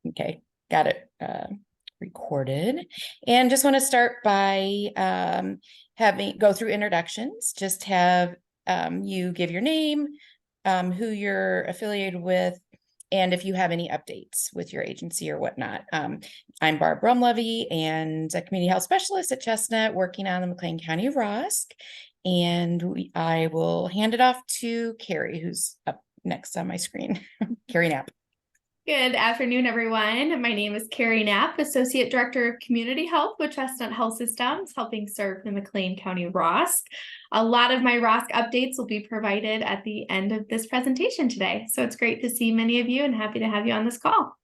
Okay, got it recorded. And just want to start by go through introductions. Just have you give your name, who you're affiliated with, and if you have any updates with your agency or whatnot. I'm Barb Rumlevy and a community health specialist at Chestnut working on the McLean County ROSC. And I will hand it off to Carrie, who's up next on my screen. Carrie Knapp. Good afternoon, everyone. My name is Carrie Knapp, Associate Director of Community Health with Chestnut Health Systems, helping serve the McLean County ROSC. A lot of my ROSC updates will be provided at the end of this presentation today. So it's great to see many of you and happy to have you on this call.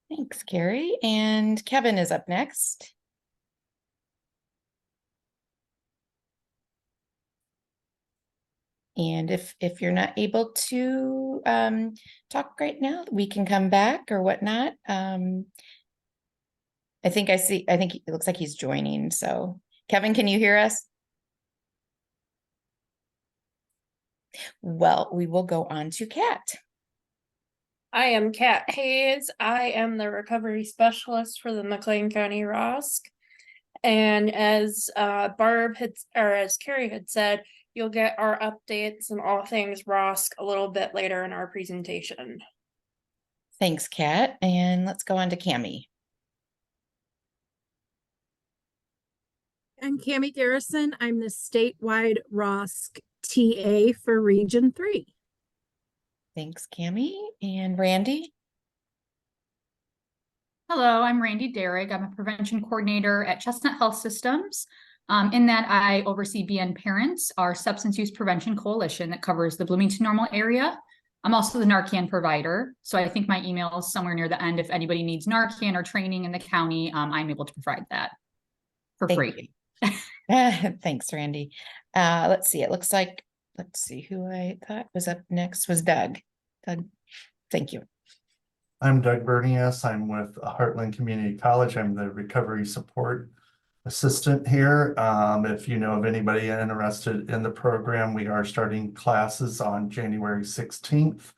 Thanks, Carrie. And Kevin is up next. And if you're not able to talk right now, we can come back or whatnot. I think it looks like he's joining. So Kevin, can you hear us? Well, we will go on to Kat. I am Kat Hayes. I am the recovery specialist for the McLean County ROSC. And as as Carrie had said, you'll get our updates and all things ROSC a little bit later in our presentation. Thanks, Kat. And let's go on to Cammie. I'm Cammie Garrison. I'm the statewide ROSC TA for Region 3. Thanks, Cammie. And Randy? Hello, I'm Randy Derrig. I'm a prevention coordinator at Chestnut Health Systems. In that, I oversee BN Parents, our substance use prevention coalition that covers the Bloomington-Normal area. I'm also the Narcan provider. So I think my email is somewhere near the end. If anybody needs Narcan or training in the county, I'm able to provide that for free. Thanks, Randy. Let's see. It looks like, let's see who I thought was up next was Doug. Doug, thank you. I'm Doug Bernius. I'm with Heartland Community College. I'm the recovery support assistant here. If you know of anybody interested in the program, we are starting classes on January 16th.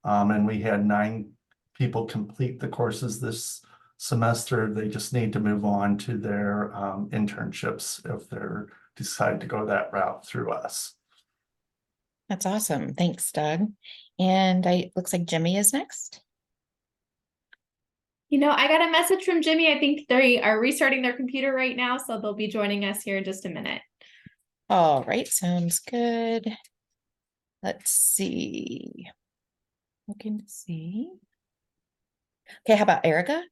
And we had 9 people complete the courses this semester. They just need to move on to their internships if they're decide to go that route through us. That's awesome. Thanks, Doug. And looks like Jimmy is next. You know, I got a message from Jimmy. I think they are restarting their computer right now, so they'll be joining us here in just a minute. All right, sounds good. Let's see. Looking to see. Okay, how about Erica?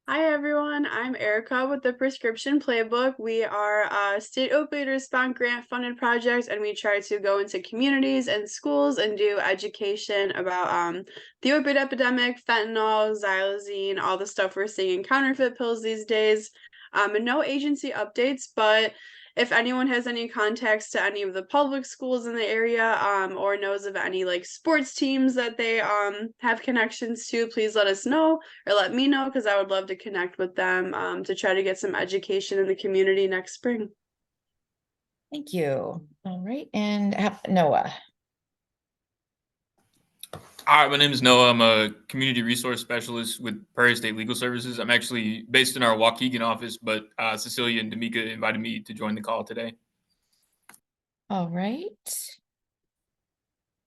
Hi everyone, I'm Erica with the Prescription Playbook. We are a state opioid response grant funded project, and we try to go into communities and schools and do education about the opioid epidemic, fentanyl, xylazine, all the stuff we're seeing in counterfeit pills these days. And no agency updates, but if anyone has any contacts to any of the public schools in the area or knows of any like sports teams that they have connections to, please let us know or let me know, because I would love to connect with them to try to get some education in the community next spring. Thank you. All right, and Noah. Hi, my name is Noah. I'm a community resource specialist with Prairie State Legal Services. I'm actually based in our Waukegan office, but Cecilia and D'Amica invited me to join the call today. All right.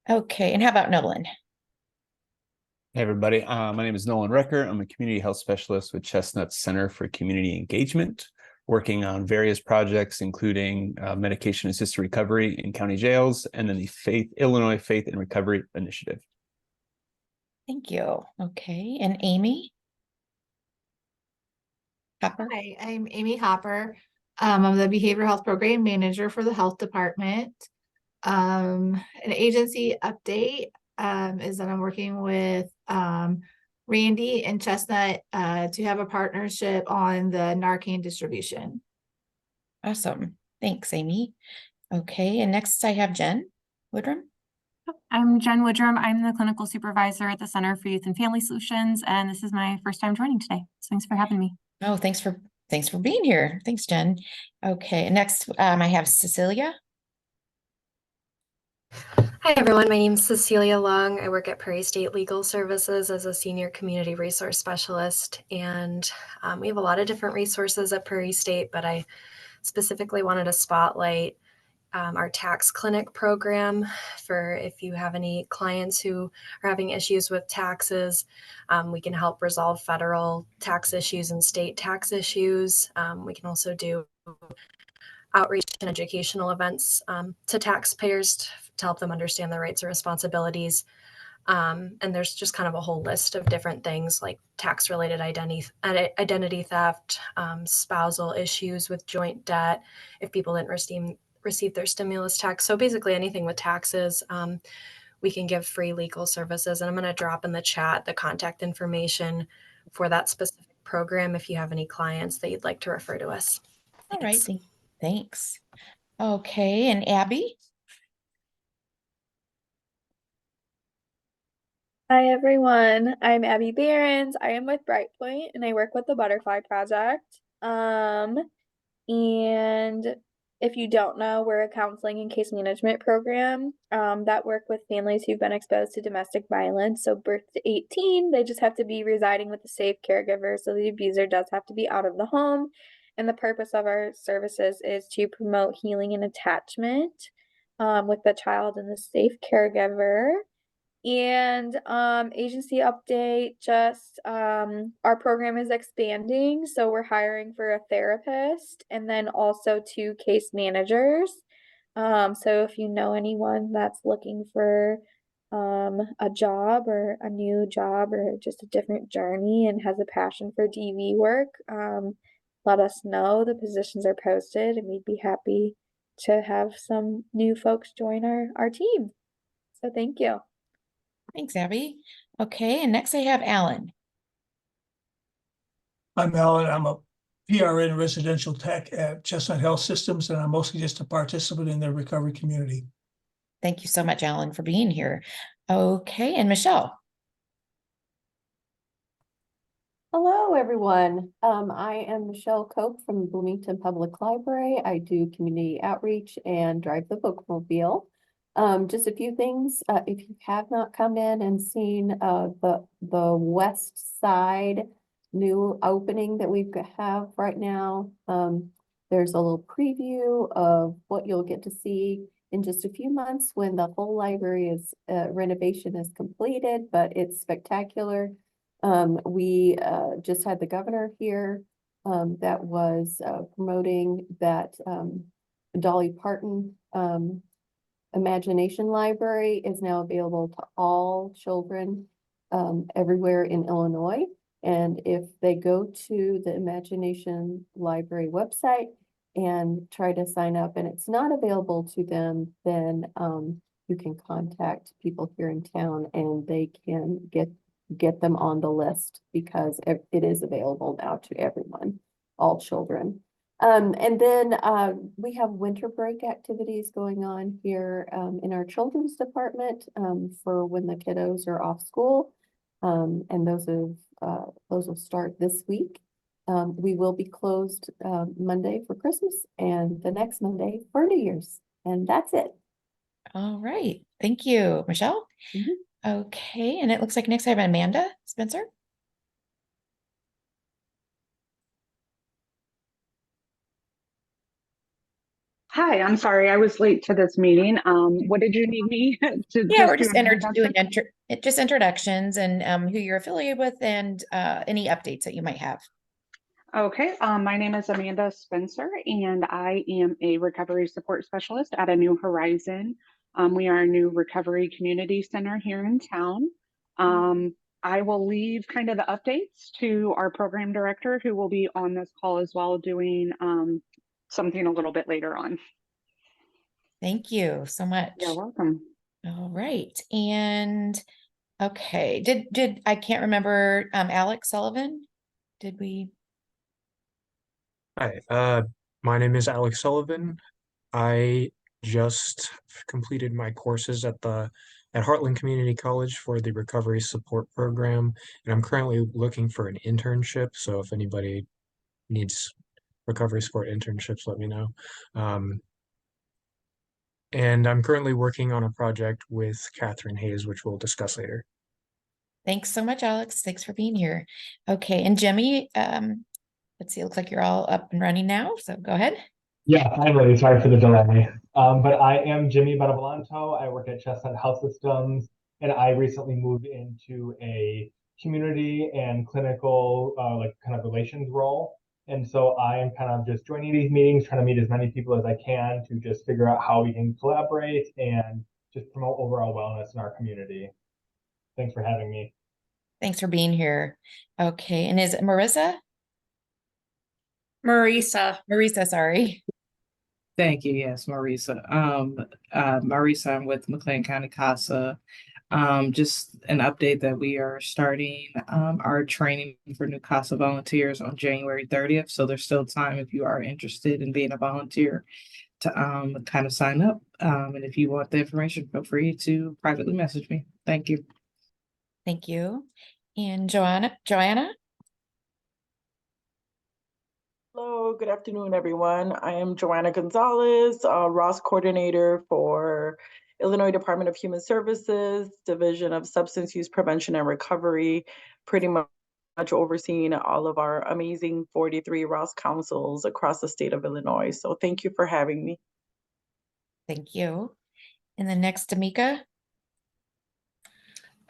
Okay, and how about Nolan? Hey everybody, my name is Nolan Recker. I'm a community health specialist with Chestnut Center for Community Engagement, working on various projects, including medication-assisted recovery in county jails, and then the Illinois Faith and Recovery Initiative. Thank you. Okay, and Amy? Hopper? Hi, I'm Amy Hopper. I'm the Behavioral Health Program Manager for the Health Department. An agency update is that I'm working with Randy and Chestnut to have a partnership on the Narcan distribution. Awesome. Thanks, Amy. Okay, and next I have Jen Woodrum. I'm Jen Woodrum. I'm the clinical supervisor at the Center for Youth and Family Solutions, and this is my first time joining today. So thanks for having me. Oh, thanks for being here. Thanks, Jen. Okay, next I have Cecilia. Hi, everyone. My name is Cecilia Long. I work at Prairie State Legal Services as a senior community resource specialist. And we have a lot of different resources at Prairie State, but I specifically wanted to spotlight our tax clinic program for if you have any clients who are having issues with taxes. We can help resolve federal tax issues and state tax issues. We can also do outreach and educational events to taxpayers to help them understand their rights and responsibilities. And there's just kind of a whole list of different things like tax-related identity theft, spousal issues with joint debt, if people didn't receive their stimulus tax. So basically anything with taxes, we can give free legal services. And I'm going to drop in the chat the contact information for that specific program if you have any clients that you'd like to refer to us. All right, Thanks. thanks. Okay, and Abby? Hi everyone, I'm Abby Behrens. I am with Brightpoint and I work with the Butterfly Project. And if you don't know, we're a counseling and case management program that work with families who've been exposed to domestic violence. So birth to 18, they just have to be residing with a safe caregiver. So the abuser does have to be out of the home. And the purpose of our services is to promote healing and attachment with the child and the safe caregiver. And agency update, just our program is expanding, so we're hiring for a therapist and then also 2 case managers. So if you know anyone that's looking for a job or a new job or just a different journey and has a passion for DV work, let us know. The positions are posted and we'd be happy to have some new folks join our team. So thank you. Thanks, Abby. Okay, and next I have Alan. I'm Alan. I'm a PRN residential tech at Chestnut Health Systems, and I'm mostly just a participant in the recovery community. Thank you so much, Alan, for being here. Okay, and Michelle. Hello, everyone. I am Michelle Cope from Bloomington Public Library. I do community outreach and drive the bookmobile. Just a few things. If you have not come in and seen the west side new opening that we have right now, there's a little preview of what you'll get to see in just a few months when the whole library is renovation is completed, but it's spectacular. We just had the governor here that was promoting that Dolly Parton Imagination Library is now available to all children everywhere in Illinois. And if they go to the Imagination Library website and try to sign up and it's not available to them, then you can contact people here in town and they can get them on the list because it is available now to everyone, all children. And then we have winter break activities going on here in our children's department for when the kiddos are off school. And those will start this week. We will be closed Monday for Christmas and the next Monday for New Year's. And that's it. All right. Thank you, Michelle. Okay, and it looks like next I have Amanda Spencer. Hi, I'm sorry, I was late to this meeting. What did you need me to Yeah, we're do just an introduction? doing just introductions and who you're affiliated with and any updates that you might have. Okay, my name is Amanda Spencer and I am a recovery support specialist at A New Horizon. We are a new recovery community center here in town. I will leave kind of the updates to our program director who will be on this call as well doing something a little bit later on. Thank you so much. You're welcome. All right. And okay, did I can't remember Alex Sullivan? Did we? Hi, my name is Alex Sullivan. I just completed my courses at Heartland Community College for the recovery support program, and I'm currently looking for an internship. So if anybody needs recovery support internships, let me know. And I'm currently working on a project with Catherine Hayes, which we'll discuss later. Thanks so much, Alex. Thanks for being here. Okay, and Jimmy, let's see, it looks like you're all up and running now, so go ahead. Yeah, I'm ready. Sorry for the delay. But I am Jimmy Benevolanto. I work at Chestnut Health Systems, and I recently moved into a community and clinical, like kind of relations role. And so I am kind of just joining these meetings, trying to meet as many people as I can to just figure out how we can collaborate and just promote overall wellness in our community. Thanks for having me. Thanks for being here. Okay, and is it Marissa? Marisa, sorry. Thank you. Yes, Marisa. Marisa, I'm with McLean County CASA. Just an update that we are starting our training for new CASA volunteers on January 30th. So there's still time if you are interested in being a volunteer to kind of sign up. And if you want the information, feel free to privately message me. Thank you. Thank you. And Joanna? Hello, good afternoon, everyone. I am Joanna Gonzalez, ROSC coordinator for Illinois Department of Human Services, Division of Substance Use Prevention and Recovery, pretty much overseeing all of our amazing 43 ROSC councils across the state of Illinois. So thank you for having me. Thank you. And then next, Damika.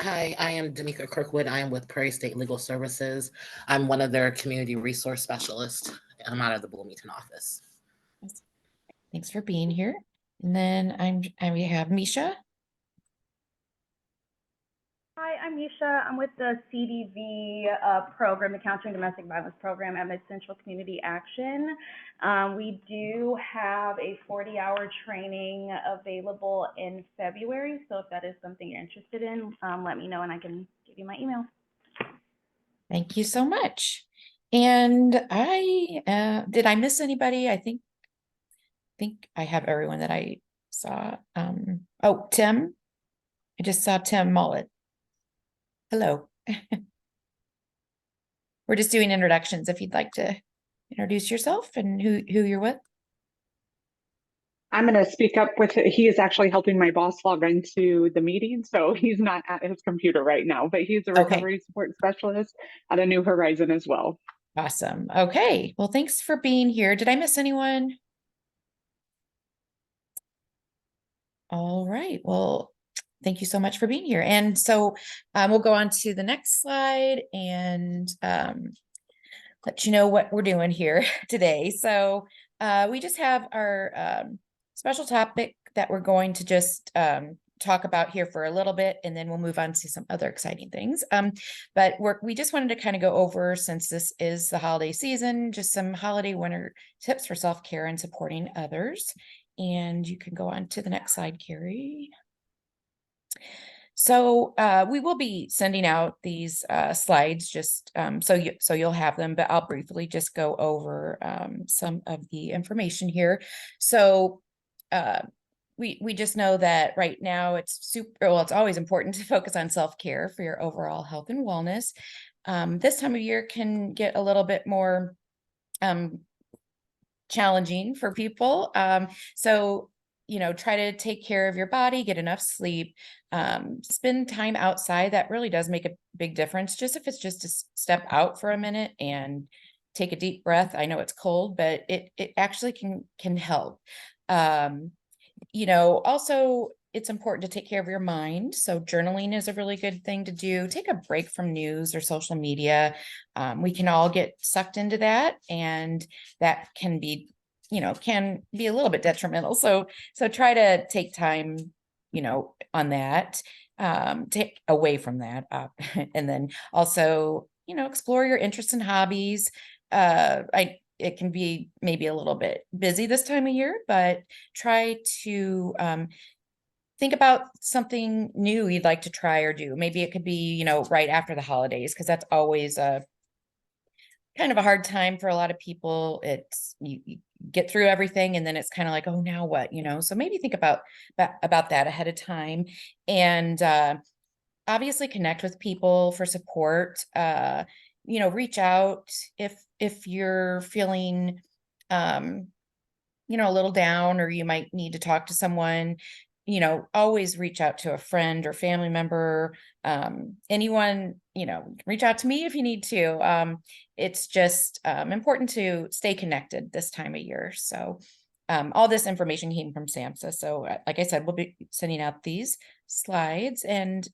Hi, I am Damika Kirkwood. I am with Prairie State Legal Services. I'm one of their community resource specialists. I'm out of the Bloomington office. Thanks for being here. And then we have Misha. Hi, I'm Misha. I'm with the CDV program, the Countering Domestic Violence Program at Mid Central Community Action. We do have a 40-hour training available in February. So if that is something you're interested in, let me know and I can give you my email. Thank you so much. And did I miss anybody? I think I have everyone that I saw. Oh, Tim. I just saw Tim Mullet. Hello. We're just doing introductions if you'd like to introduce yourself and who you're with. I'm going to speak up with it. He is actually helping my boss log into the meeting, so he's not at his computer right now, but he's a recovery support specialist at a New Horizon as well. Awesome. Okay. Well, thanks for being here. Did I miss anyone? All right. Well, thank you so much for being here. And so we'll go on to the next slide and let you know what we're doing here today. So we just have our special topic that we're going to just talk about here for a little bit, and then we'll move on to some other exciting things. But we just wanted to kind of go over, since this is the holiday season, just some holiday winter tips for self-care and supporting others. And you can go on to the next slide, Carrie. So we will be sending out these slides just so you'll have them, but I'll briefly just go over some of the information here. So we just know that right now it's always important to focus on self-care for your overall health and wellness. This time of year can get a little bit more challenging for people. So try to take care of your body, get enough sleep, spend time outside. That really does make a big difference. Just if it's just to step out for a minute and take a deep breath. I know it's cold, but it actually can help. Also it's important to take care of your mind. So journaling is a really good thing to do. Take a break from news or social media. We can all get sucked into that, and that can be a little bit detrimental. So try to take time, on that, take away from that. And then also, explore your interests and hobbies. It can be maybe a little bit busy this time of year, but try to think about something new you'd like to try or do. Maybe it could be, right after the holidays, because that's always a kind of a hard time for a lot of people. It's you get through everything and then it's kind of like, oh, now what, so maybe think about that ahead of time. And obviously connect with people for support. Reach out if you're feeling a little down, or you might need to talk to someone, always reach out to a friend or family member, anyone, reach out to me if you need to. It's just important to stay connected this time of year. So all this information came from SAMHSA. So like I said, we'll be sending out these slides, and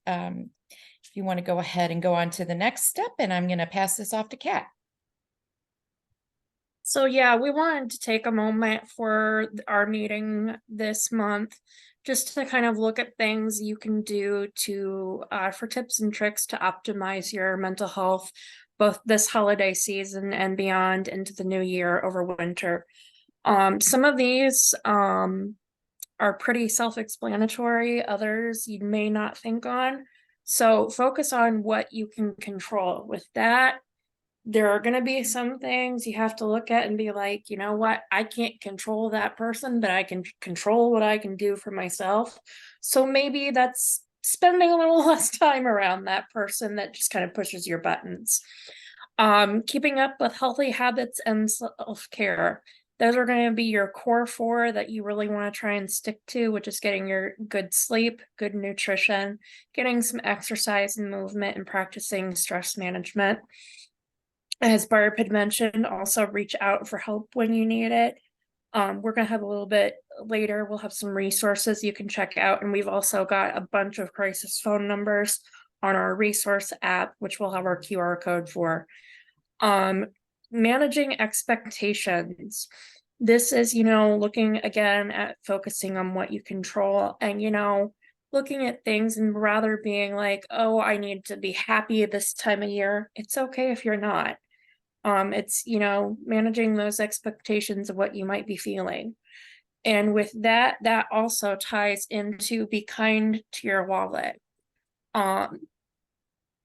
if you want to go ahead and go on to the next step, and I'm going to pass this off to Kat. So yeah, we wanted to take a moment for our meeting this month just to kind of look at things you can do to for tips and tricks to optimize your mental health, both this holiday season and beyond into the new year over winter. Some of these are pretty self-explanatory, others you may not think on. So focus on what you can control. With that, there are going to be some things you have to look at and be like, you know what, I can't control that person, but I can control what I can do for myself. So maybe that's spending a little less time around that person that just kind of pushes your buttons. Keeping up with healthy habits and self-care. Those are going to be your core 4 that you really want to try and stick to, which is getting your good sleep, good nutrition, getting some exercise and movement, and practicing stress management. As Barb had mentioned, also reach out for help when you need it. We're going to have a little bit later, we'll have some resources you can check out. And we've also got a bunch of crisis phone numbers on our resource app, which we'll have our QR code for. Managing expectations. This is, looking again at focusing on what you control, and, looking at things and rather being like, oh, I need to be happy this time of year. It's okay if you're not. It's, managing those expectations of what you might be feeling. And with that, that also ties into be kind to your wallet.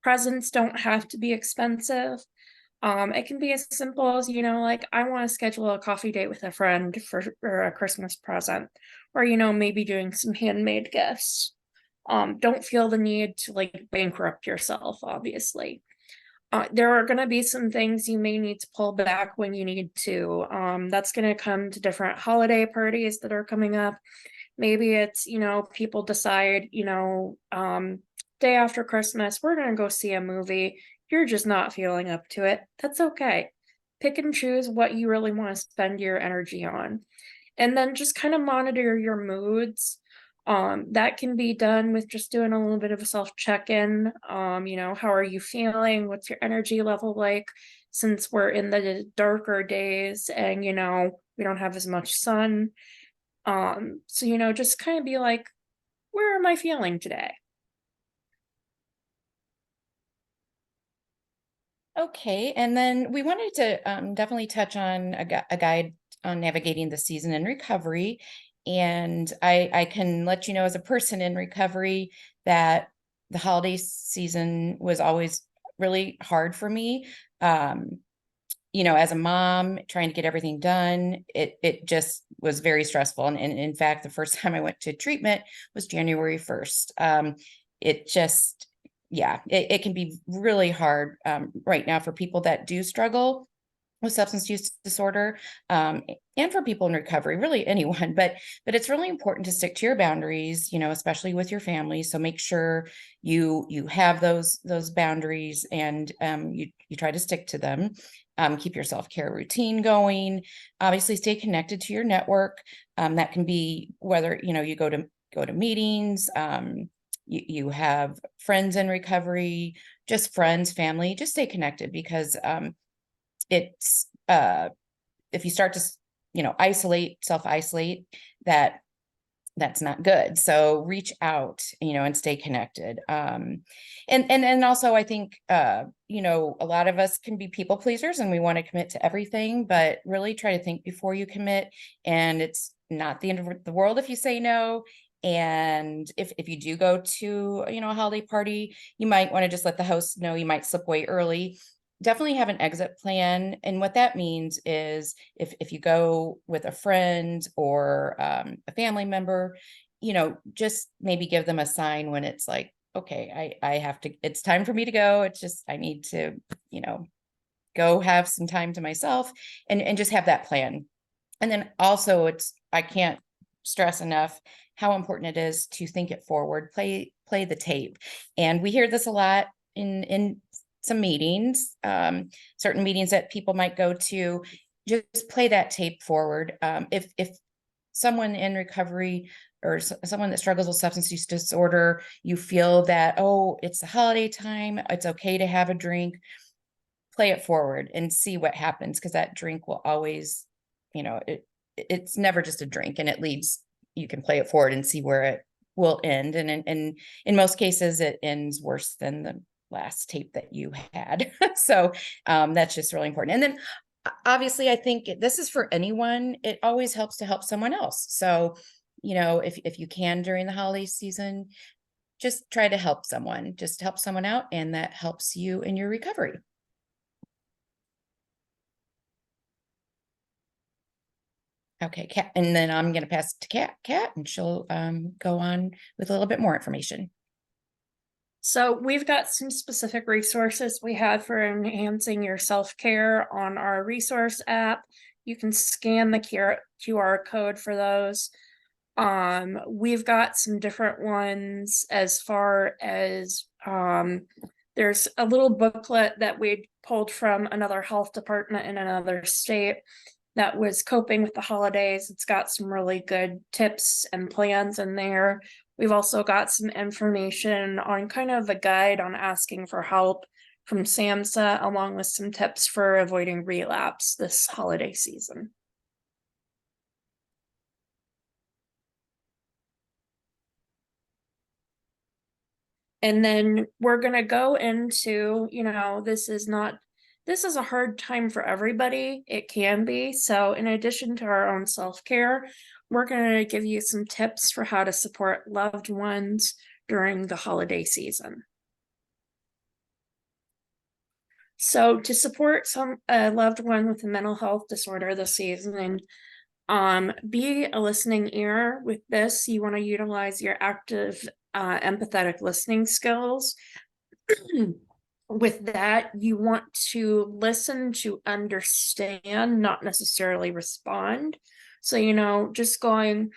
Presents don't have to be expensive. It can be as simple as, like, I want to schedule a coffee date with a friend for a Christmas present, or, maybe doing some handmade gifts. Don't feel the need to like bankrupt yourself, obviously. There are going to be some things you may need to pull back when you need to. That's going to come to different holiday parties that are coming up. Maybe it's, people decide, day after Christmas, we're going to go see a movie. You're just not feeling up to it. That's okay. Pick and choose what you really want to spend your energy on. And then just kind of monitor your moods. That can be done with just doing a little bit of a self check-in. How are you feeling? What's your energy level like? Since we're in the darker days and, we don't have as much sun. So, just kind of be like, where am I feeling today? Okay, and then we wanted to definitely touch on a guide on navigating the season in recovery. And I can let you know, as a person in recovery, that the holiday season was always really hard for me. As a mom, trying to get everything done, it just was very stressful. And in fact, the first time I went to treatment was January 1st. It can be really hard right now for people that do struggle with substance use disorder, and for people in recovery, really anyone, but it's really important to stick to your boundaries, especially with your family. So make sure you have those boundaries, and you try to stick to them. Keep your self-care routine going. Obviously, stay connected to your network. That can be whether you go to meetings, you have friends in recovery, just friends, family. Just stay connected, because it's if you start to self-isolate, that's not good. So reach out, and stay connected. And also, I think a lot of us can be people pleasers, and we want to commit to everything, but really try to think before you commit. And it's not the end of the world if you say no. And if you do go to a holiday party, you might want to just let the host know you might slip away early. Definitely have an exit plan. And what that means is if you go with a friend or a family member, just maybe give them a sign when it's like, okay, I have to, it's time for me to go. It's just, I need to, go have some time to myself, and just have that plan. And then also I can't stress enough how important it is to think it forward, play the tape. And we hear this a lot in some meetings, certain meetings that people might go to. Just play that tape forward. If someone in recovery or someone that struggles with substance use disorder, you feel that, oh, it's the holiday time, it's okay to have a drink, play it forward and see what happens, because that drink will always, it's never just a drink, and you can play it forward and see where it will end. And in most cases, it ends worse than the last tape that you had. So that's just really important. And then obviously, I think this is for anyone. It always helps to help someone else. So, if you can during the holiday season, just try to help someone, just help someone out, and that helps you in your recovery. Okay, Kat, and then I'm going to pass it to Kat, and she'll go on with a little bit more information. So we've got some specific resources we have for enhancing your self-care on our resource app. You can scan the QR code for those. We've got some different ones as far as there's a little booklet that we pulled from another health department in another state that was coping with the holidays. It's got some really good tips and plans in there. We've also got some information on kind of a guide on asking for help from SAMHSA, along with some tips for avoiding relapse this holiday season. And then we're going to go into, this is a hard time for everybody. It can be. So in addition to our own self-care, we're going to give you some tips for how to support loved ones during the holiday season. So to support a loved one with a mental health disorder this season, be a listening ear. With this, you want to utilize your active empathetic listening skills. With that, you want to listen to understand, not necessarily respond. So, just going,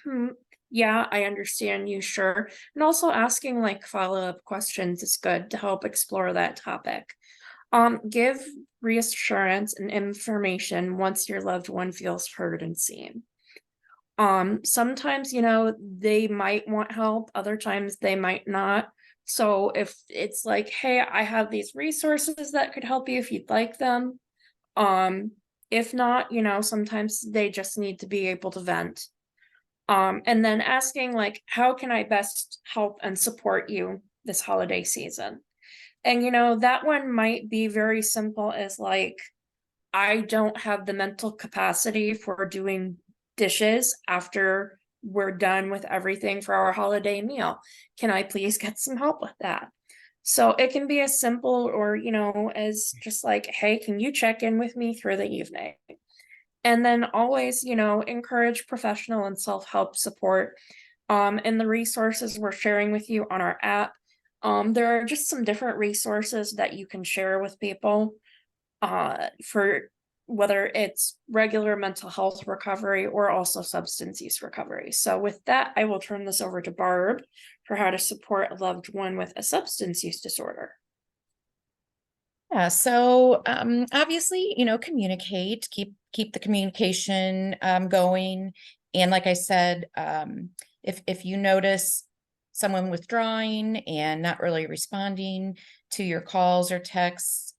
yeah, I understand you, sure. And also asking like follow-up questions is good to help explore that topic. Give reassurance and information once your loved one feels heard and seen. Sometimes, they might want help, other times they might not. So if it's like, hey, I have these resources that could help you if you'd like them. If not, sometimes they just need to be able to vent. And then asking like, how can I best help and support you this holiday season? And, that one might be very simple as like, I don't have the mental capacity for doing dishes after we're done with everything for our holiday meal. Can I please get some help with that? So it can be as simple or, as just like, hey, can you check in with me through the evening? And then always, encourage professional and self-help support. And the resources we're sharing with you on our app. There are just some different resources that you can share with people for whether it's regular mental health recovery or also substance use recovery. So with that, I will turn this over to Barb for how to support a loved one with a substance use disorder. Yeah, so obviously, communicate, keep the communication going. And like I said, if you notice someone withdrawing and not really responding to your calls or texts,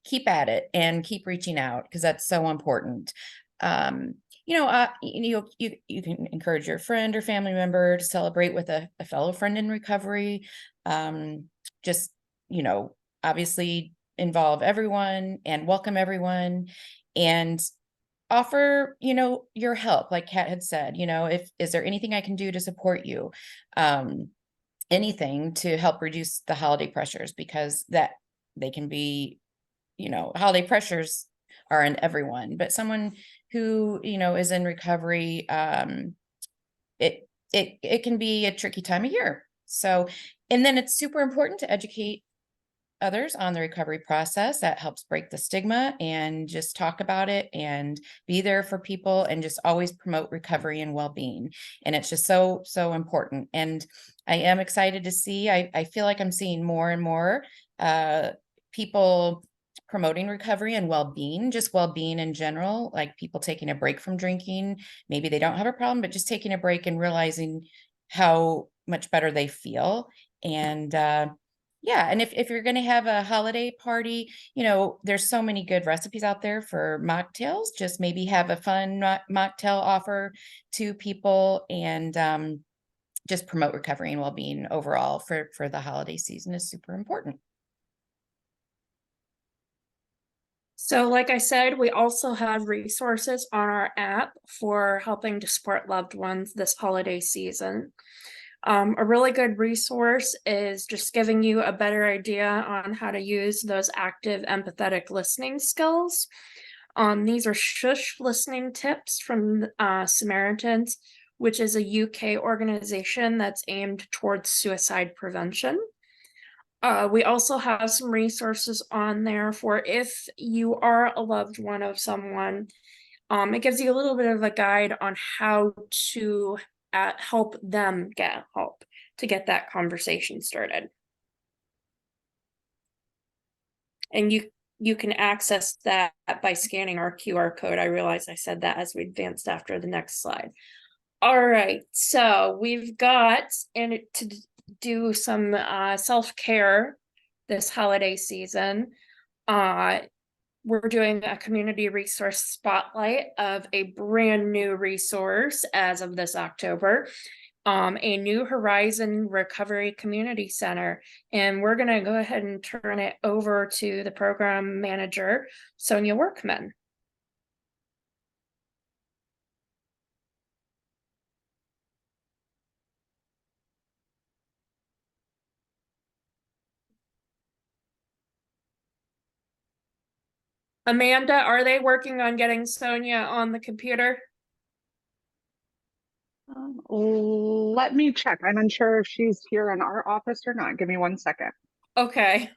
keep at it and keep reaching out, because that's so important. You can encourage your friend or family member to celebrate with a fellow friend in recovery. Just, obviously involve everyone and welcome everyone, and offer, your help. Like Kat had said, is there anything I can do to support you? Anything to help reduce the holiday pressures, because they can be, holiday pressures are in everyone, but someone who, is in recovery, it can be a tricky time of year. So, and then it's super important to educate others on the recovery process. That helps break the stigma and just talk about it and be there for people and just always promote recovery and well-being. And it's just so, so important. And I am excited to see, I feel like I'm seeing more and more people promoting recovery and well-being, just well-being in general, like people taking a break from drinking. Maybe they don't have a problem, but just taking a break and realizing how much better they feel. And yeah, and if you're going to have a holiday party, you know, there's so many good recipes out there for mocktails. Just maybe have a fun mocktail offer to people, and just promote recovery and well-being overall for the holiday season is super important. So like I said, we also have resources on our app for helping to support loved ones this holiday season. A really good resource is just giving you a better idea on how to use those active empathetic listening skills. These are shush listening tips from Samaritans, which is a UK organization that's aimed towards suicide prevention. We also have some resources on there for if you are a loved one of someone. It gives you a little bit of a guide on how to help them get help to get that conversation started. And you can access that by scanning our QR code. I realize I said that as we advanced after the next slide. All right, so we've got to do some self-care this holiday season. We're doing a community resource spotlight of a brand new resource as of this October, a New Horizon Recovery Community Center. And we're going to go ahead and turn it over to the program manager, Sonia Workman. Amanda, are they working on getting Sonia on the computer? Let me check. I'm unsure if she's here in our office or not. Give me 1 second. Okay.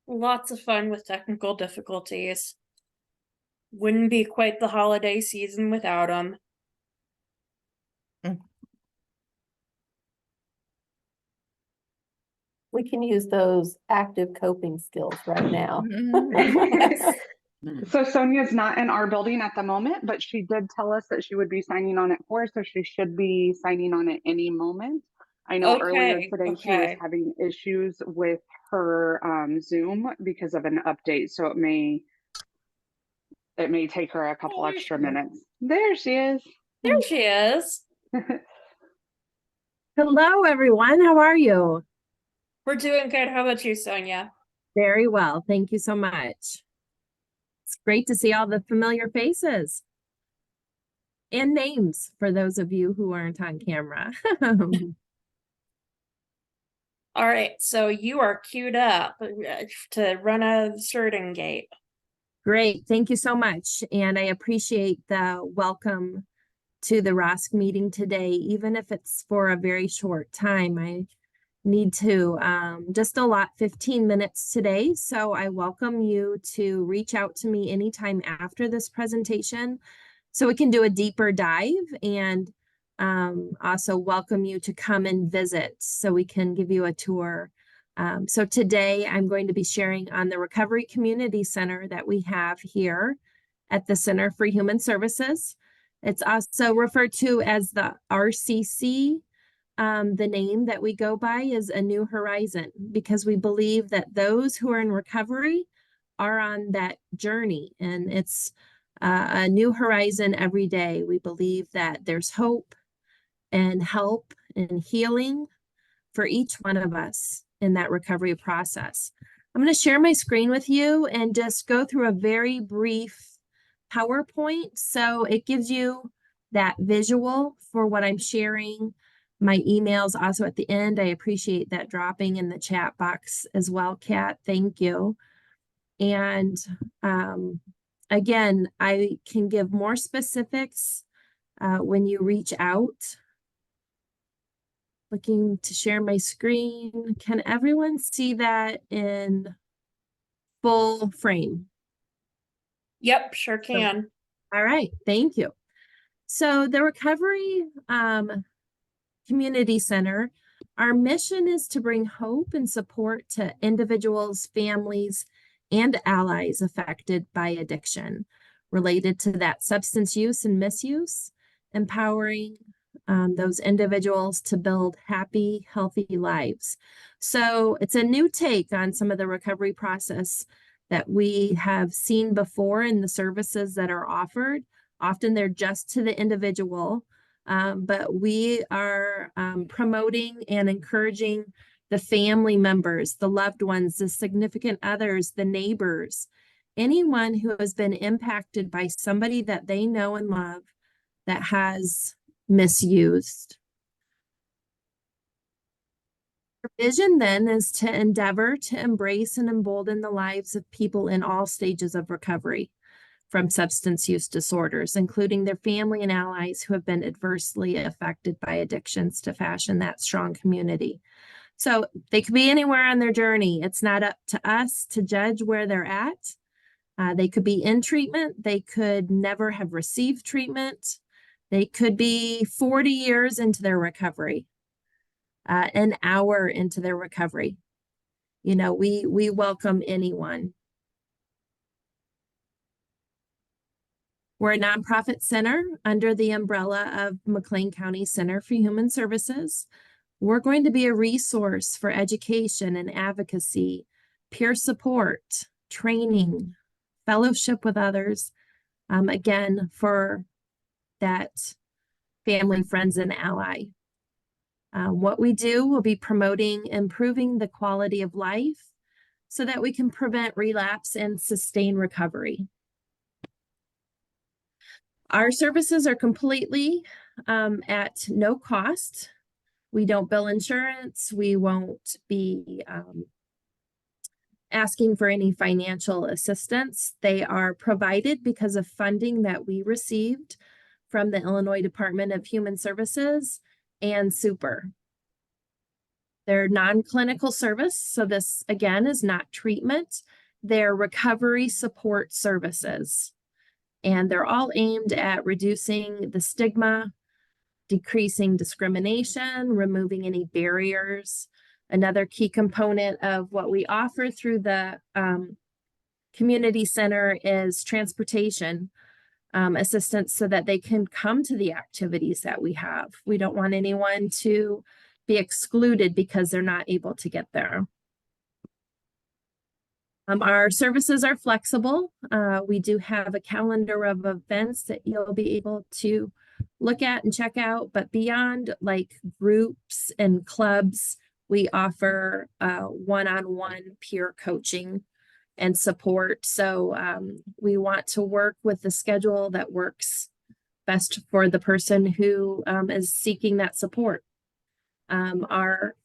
Lots of fun with technical difficulties. Wouldn't be quite the holiday season without them. We can use those active coping skills right now. So Sonia's not in our building at the moment, but she did tell us that she would be signing on at 4, so she should be signing on at any moment. I know earlier today she was having issues with her Zoom because of an update, so it may take her a couple extra minutes. There she is. There she is. Hello, everyone. How are you? We're doing good. How about you, Sonia? Very well. Thank you so much. It's great to see all the familiar faces and names for those of you who aren't on camera. All right, so you are queued up to run a starting gate. Great. Thank you so much. And I appreciate the welcome to the ROSC meeting today, even if it's for a very short time. I need to just allot 15 minutes today. So I welcome you to reach out to me anytime after this presentation so we can do a deeper dive, and also welcome you to come and visit so we can give you a tour. So today I'm going to be sharing on the Recovery Community Center that we have here at the Center for Human Services. It's also referred to as the RCC. The name that we go by is A New Horizon, because we believe that those who are in recovery are on that journey, and it's a new horizon every day. We believe that there's hope and help and healing for each one of us in that recovery process. I'm going to share my screen with you and just go through a very brief PowerPoint so it gives you that visual for what I'm sharing. My email's also at the end. I appreciate that dropping in the chat box as well, Kat. Thank you. And again, I can give more specifics when you reach out looking to share my screen. Can everyone see that in full frame? Yep, sure can. All right, thank you. So the Recovery Community Center, our mission is to bring hope and support to individuals, families, and allies affected by addiction related to that substance use and misuse, empowering those individuals to build happy, healthy lives. So it's a new take on some of the recovery process that we have seen before in the services that are offered. Often they're just to the individual, but we are promoting and encouraging the family members, the loved ones, the significant others, the neighbors, anyone who has been impacted by somebody that they know and love that has misused. Our vision then is to endeavor to embrace and embolden the lives of people in all stages of recovery from substance use disorders, including their family and allies who have been adversely affected by addictions, to fashion that strong community. So they could be anywhere on their journey. It's not up to us to judge where they're at. They could be in treatment. They could never have received treatment. They could be 40 years into their recovery, an hour into their recovery. You know, we welcome anyone. We're a nonprofit center under the umbrella of McLean County Center for Human Services. We're going to be a resource for education and advocacy, peer support, training, fellowship with others, again, for that family, friends, and ally. What we do will be promoting improving the quality of life so that we can prevent relapse and sustain recovery. Our services are completely at no cost. We don't bill insurance. We won't be asking for any financial assistance. They are provided because of funding that we received from the Illinois Department of Human Services and Super. They're non-clinical service, so this again is not treatment. They're recovery support services. And they're all aimed at reducing the stigma, decreasing discrimination, removing any barriers. Another key component of what we offer through the community center is transportation assistance so that they can come to the activities that we have. We don't want anyone to be excluded because they're not able to get there. Our services are flexible. We do have a calendar of events that you'll be able to look at and check out, but beyond like groups and clubs, we offer one-on-one peer coaching and support. So we want to work with the schedule that works best for the person who is seeking that support. Our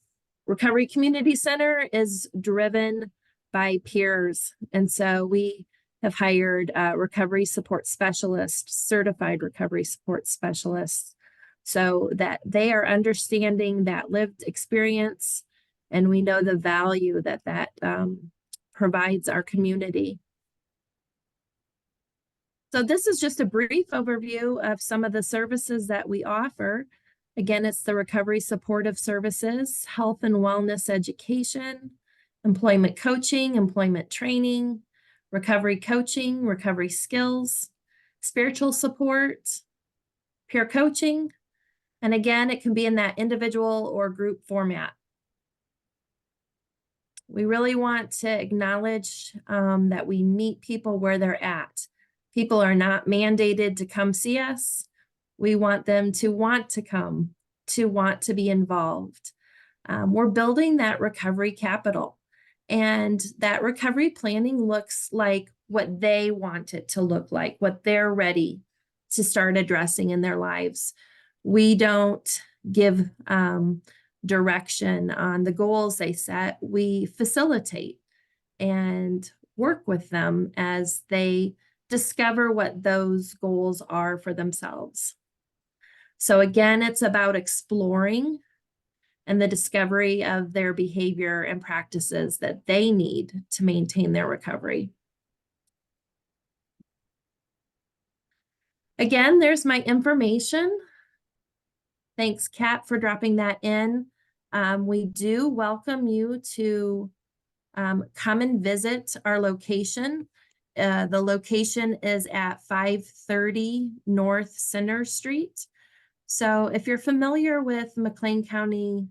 Recovery Community Center is driven by peers. And so we have hired recovery support specialists, certified recovery support specialists, so that they are understanding that lived experience, and we know the value that that provides our community. So this is just a brief overview of some of the services that we offer. Again, it's the recovery supportive services, health and wellness education, employment coaching, employment training, recovery coaching, recovery skills, spiritual support, peer coaching. And again, it can be in that individual or group format. We really want to acknowledge that we meet people where they're at. People are not mandated to come see us. We want them to want to come, to want to be involved. We're building that recovery capital. And that recovery planning looks like what they want it to look like, what they're ready to start addressing in their lives. We don't give direction on the goals they set. We facilitate and work with them as they discover what those goals are for themselves. So again, it's about exploring and the discovery of their behavior and practices that they need to maintain their recovery. Again, there's my information. Thanks, Kat, for dropping that in. We do welcome you to come and visit our location. The location is at 530 North Center Street. So if you're familiar with McLean County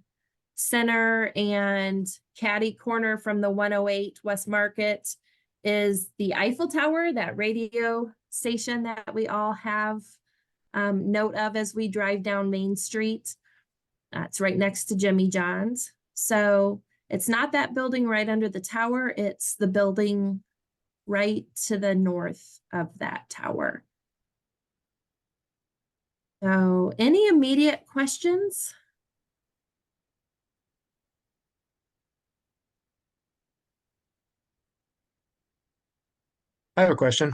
Center and catty corner from the 108 West Market is the Eiffel Tower, that radio station that we all have note of as we drive down Main Street. It's right next to Jimmy John's. So it's not that building right under the tower, it's the building right to the north of that tower. So any immediate questions? I have a question.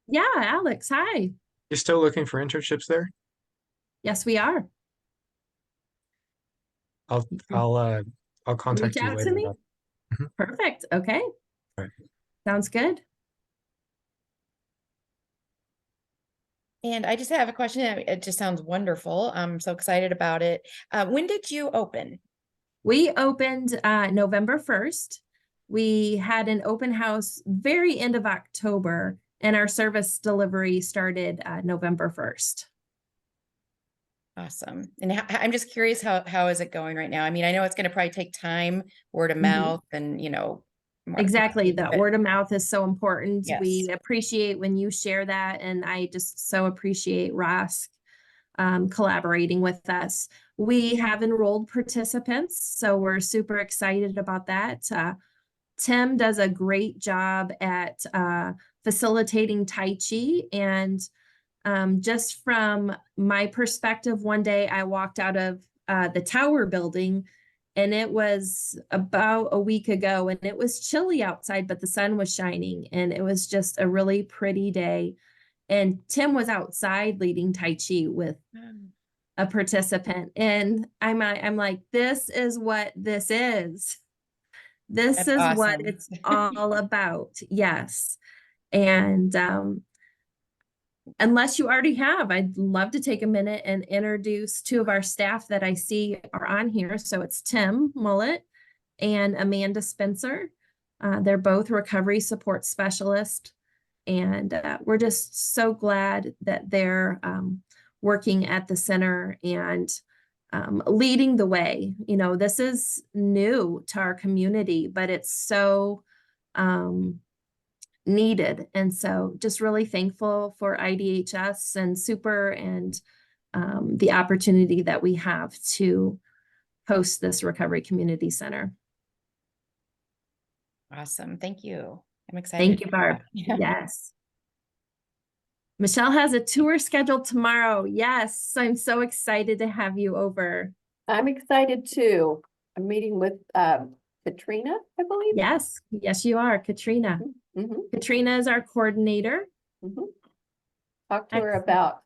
Yeah, Alex, hi. You're still looking for internships there? Yes, we are. I'll contact Reach you out later to me. about. Mhm. Perfect. Okay. Right. Sounds good. And I just have a question. It just sounds wonderful. I'm so excited about it. When did you open? We opened November 1st. We had an open house very end of October, and our service delivery started November 1st. Awesome. And I'm just curious, how is it going right now? I mean, I know it's going to probably take time, word of mouth, and Exactly. marketing, The but word of mouth is so important. Yes. We appreciate when you share that, and I just so appreciate ROSC collaborating with us. We have enrolled participants, so we're super excited about that. Tim does a great job at facilitating Tai Chi, and just from my perspective, one day I walked out of the tower building, and it was about a week ago, and it was chilly outside, but the sun was shining, and it was just a really pretty day. And Tim was outside leading Tai Chi with a participant, and I'm like, this is what this is. This That's is what awesome. it's all about. Yes. And unless you already have, I'd love to take a minute and introduce two of our staff that I see are on here. So it's Tim Mullet and Amanda Spencer. They're both recovery support specialists. And we're just so glad that they're working at the center and leading the way. You know, this is new to our community, but it's so needed. And so just really thankful for IDHS and Super and the opportunity that we have to host this Recovery Community Center. Awesome. Thank you. I'm excited. Thank you, Barb. Yes. Michelle has a tour scheduled tomorrow. Yes, I'm so excited to have you over. I'm excited too. I'm meeting with Katrina, I believe. Yes, yes, you are, Katrina. Katrina is our coordinator. Talk to her about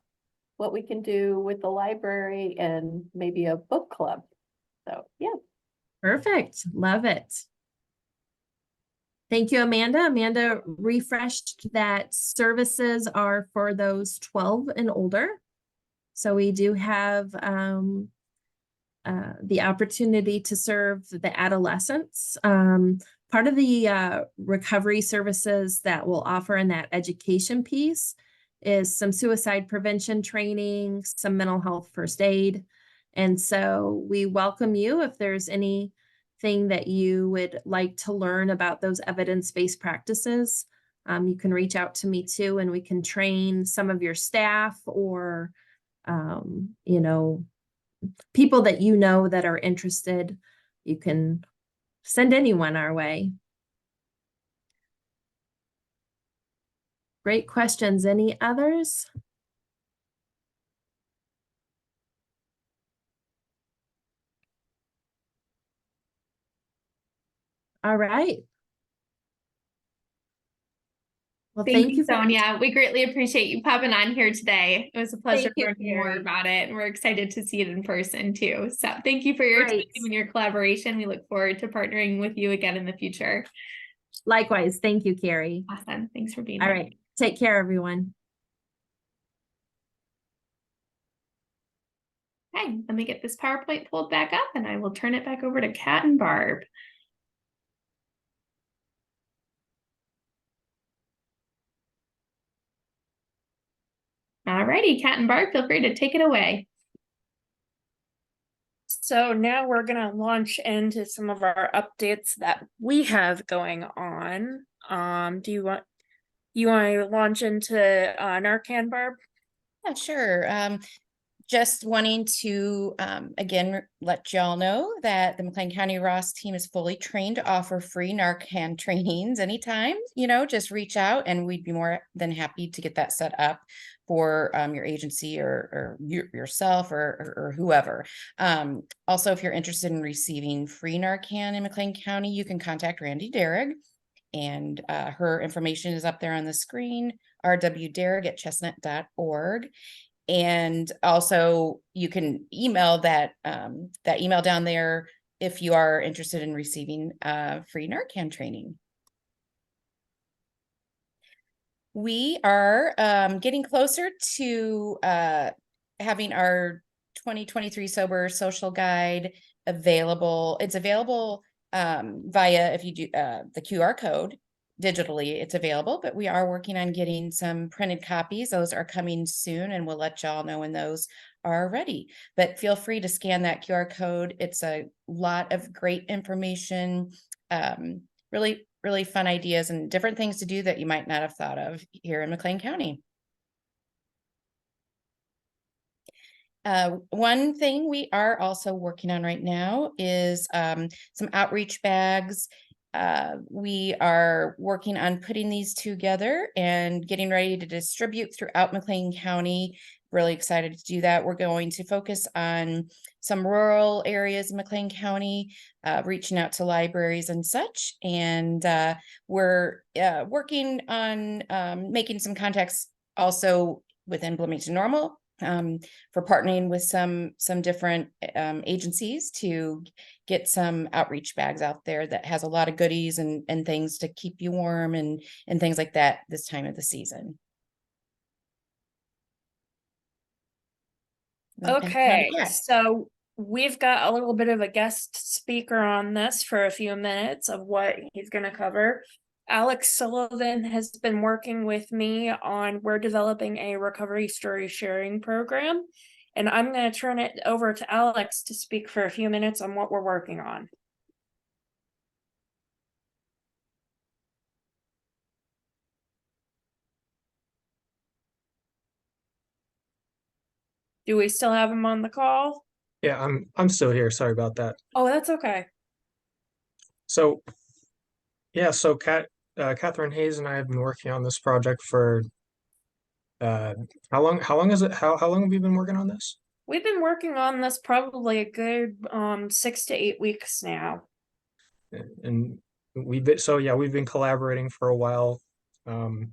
what we can do with the library and maybe a book club. So, yeah. Perfect. Love it. Thank you, Amanda. Amanda refreshed that services are for those 12 and older. So we do have the opportunity to serve the adolescents. Part of the recovery services that we'll offer in that education piece is some suicide prevention training, some mental health first aid. And so we welcome you if there's anything that you would like to learn about those evidence-based practices. You can reach out to me too, and we can train some of your staff or, you know, people that you know that are interested. You can send anyone our way. Great questions. Any others? All right. Well, Thank you, for Sonia. We greatly appreciate you popping on here today. It was a pleasure Thank you, learning more Carrie. about it, and we're excited to see it in person too. So thank you for your time Great. and your collaboration. We look forward to partnering with you again in the future. Likewise. Thank you, Carrie. Awesome. Thanks for being All here. right. Take care, everyone. Okay, let me get this PowerPoint pulled back up and I will turn it back over to Kat and Barb. All righty, Kat and Barb, feel free to take it away. So now we're going to launch into some of our updates that we have going on. Do you want to launch into Narcan, Barb? Yeah, sure. Just wanting to, again, let y'all know that the McLean County ROSC team is fully trained to offer free Narcan trainings anytime, just reach out and we'd be more than happy to get that set up for your agency or yourself or whoever. Also, if you're interested in receiving free Narcan in McLean County, you can contact Randy Derrig, and her information is up there on the screen, rwderrig@chestnut.org. And also you can email that email down there if you are interested in receiving free Narcan training. We are getting closer to having our 2023 Sober Social Guide available. It's available via, if you do the QR code digitally, it's available, but we are working on getting some printed copies. Those are coming soon, and we'll let y'all know when those are ready. But feel free to scan that QR code. It's a lot of great information, really, really fun ideas and different things to do that you might not have thought of here in McLean County. One thing we are also working on right now is some outreach bags. We are working on putting these together and getting ready to distribute throughout McLean County. Really excited to do that. We're going to focus on some rural areas in McLean County, reaching out to libraries and such. And we're working on making some contacts also within Bloomington Normal, for partnering with some different agencies to get some outreach bags out there that has a lot of goodies and things to keep you warm and things like that this time of the season. Okay, so we've got a little bit of a guest speaker on this for a few minutes of what he's going to cover. Alex Sullivan has been working with me on, we're developing a recovery story sharing program, and I'm going to turn it over to Alex to speak for a few minutes on what we're working on. Do we still have him on the call? Yeah, I'm still here. Sorry about that. Oh, that's okay. So, yeah, so Catherine Hayes and I have been working on this project for how long is it? How long have you been working on this? We've been working on this probably a good 6 to 8 weeks now. And we've been collaborating for a while on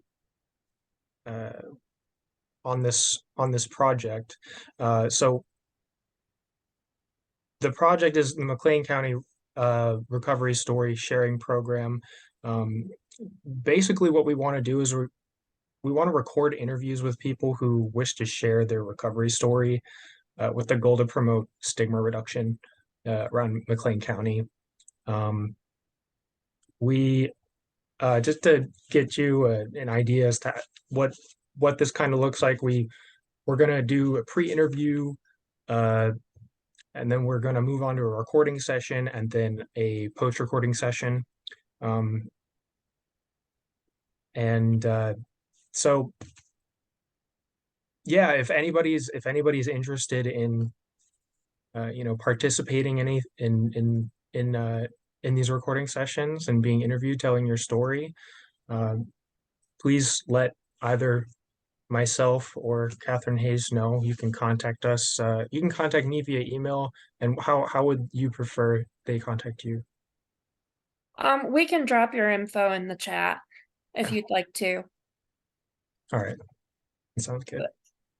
this project. So the project is the McLean County Recovery Story Sharing Program. Basically what we want to do is we want to record interviews with people who wish to share their recovery story with the goal to promote stigma reduction around McLean County. We just to get you an idea as to what this kind of looks like, we're going to do a pre-interview, and then we're going to move on to a recording session and then a post-recording session. So yeah, if anybody's interested in participating in these recording sessions and being interviewed, telling your story, please let either myself or Catherine Hayes know. You can contact us. You can contact me via email. And how would you prefer they contact you? We can drop your info in the chat if you'd like to. All right. Sounds good.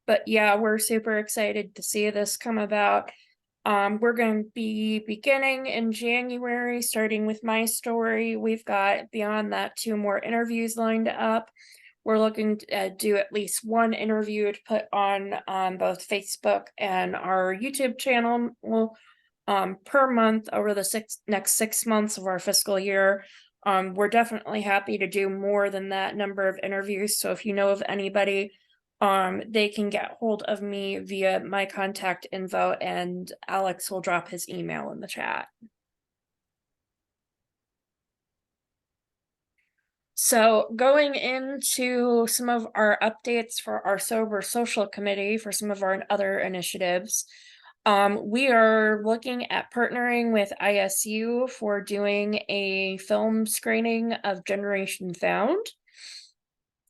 But yeah, we're super excited to see this come about. We're going to be beginning in January, starting with my story. We've got beyond that 2 more interviews lined up. We're looking to do at least 1 interview to put on both Facebook and our YouTube channel per month over the next 6 months of our fiscal year. We're definitely happy to do more than that number of interviews. So if you know of anybody, they can get hold of me via my contact info, and Alex will drop his email in the chat. So going into some of our updates for our Sober Social Committee for some of our other initiatives, we are looking at partnering with ISU for doing a film screening of Generation Found.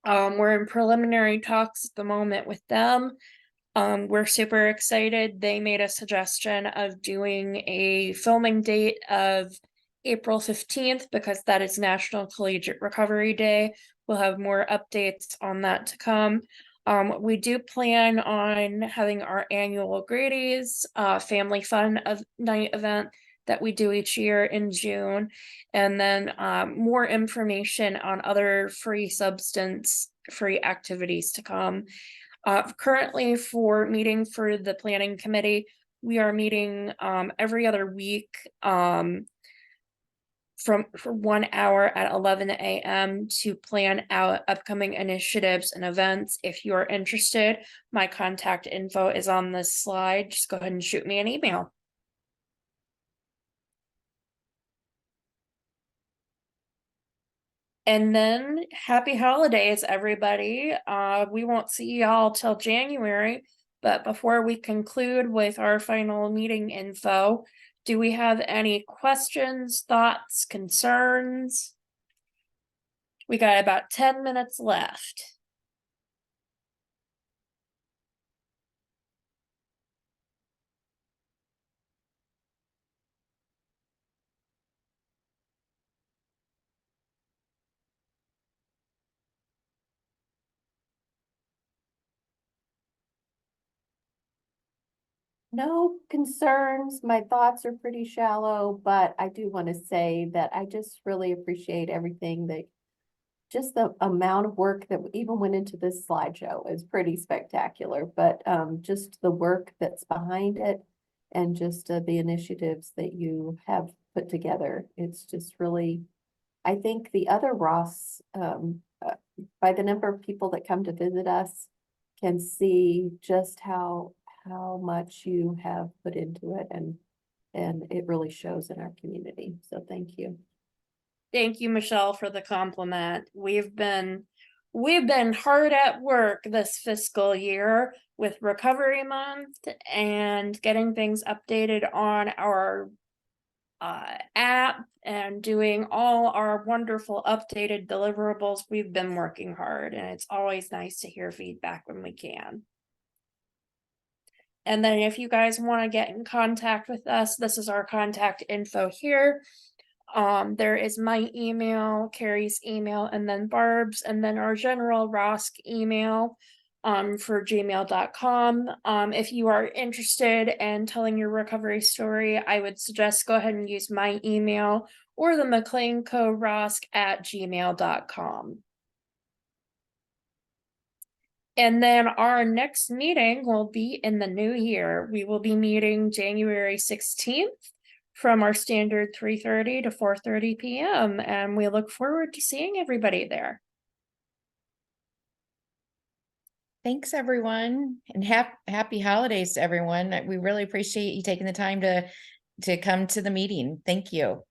We're in preliminary talks at the moment with them. We're super excited. They made a suggestion of doing a filming date of April 15th because that is National Collegiate Recovery Day. We'll have more updates on that to come. We do plan on having our annual Grady's family fun night event that we do each year in June, and then more information on other free activities to come. Currently for meeting for the planning committee, we are meeting every other week for 1 hour at 11 a.m. to plan out upcoming initiatives and events. If you're interested, my contact info is on this slide. Just go ahead and shoot me an email. And then happy holidays, everybody. We won't see y'all till January, but before we conclude with our final meeting info, do we have any questions, thoughts, concerns? We got about 10 minutes left. No concerns. My thoughts are pretty shallow, but I do want to say that I just really appreciate everything that just the amount of work that even went into this slideshow is pretty spectacular, but just the work that's behind it and just the initiatives that you have put together. It's just really, I think the other ROSC, by the number of people that come to visit us, can see just how much you have put into it, and it really shows in our community. So thank you. Thank you, Michelle, for the compliment. We've been hard at work this fiscal year with Recovery Month and getting things updated on our app and doing all our wonderful updated deliverables. We've been working hard, and it's always nice to hear feedback when we can. And then if you guys want to get in contact with us, this is our contact info here. There is my email, Carrie's email, and then Barb's, and then our general ROSC email for gmail.com. If you are interested in telling your recovery story, I would suggest go ahead and use my email or the McLean Co. ROSC at gmail.com. And then our next meeting will be in the new year. We will be meeting January 16th from our standard 3:30 to 4:30 p.m. And we look forward to seeing everybody there. Thanks, everyone, and happy holidays to everyone. We really appreciate you taking the time to come to the meeting. Thank you.